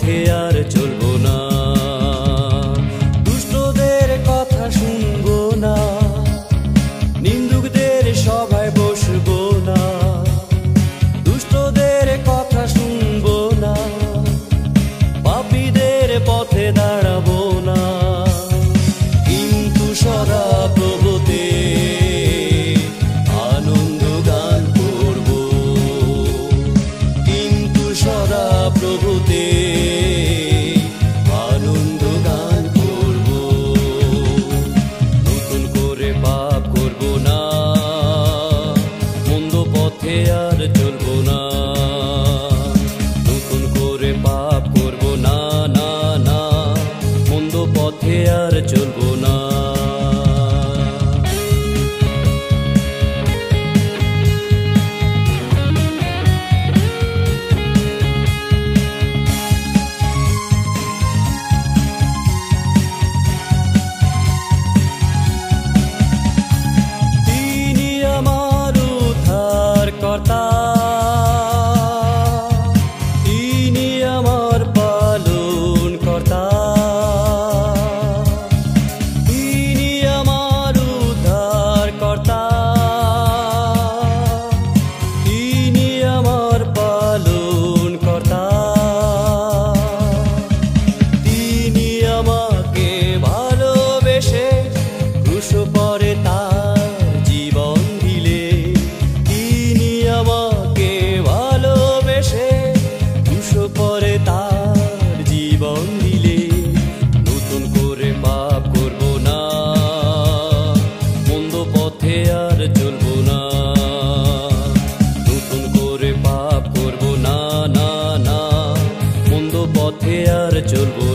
পথে আর চলবো না, দুষ্টদের কথা শুনবো না, নিন্দুকদের সভায় বসবো না, দুষ্টদের কথা শুনবো না, পাপীদের পথে দাঁড়াবো না। কিন্তু সদা প্রভুতে আনন্দ গান করব, কিন্তু সদা প্রভুতে আনন্দ গান করব। নতুন করে পাপ করব না, মন্দ পথে আর চলবো না, নতুন করে পাপ করব না, না না, মন্দ পথে আর চলবো না। তিনি আমার উদ্ধারকর্তা, তিনি আমার পালনকর্তা, তিনি আমার উদ্ধারকর্তা, তিনি আমার পালনকর্তা, তিনি আমাকে ভালোবেসে ক্রুশ পরে তার জীবন দিলে, তিনি আমাকে ভালোবেসে ক্রুশ পরে তার জীবন দিলে। নতুন করে পাপ করব না, মন্দ পথে আর চলবো না, নতুন করে পাপ করব না, না না, মন্দ পথে আর চলবো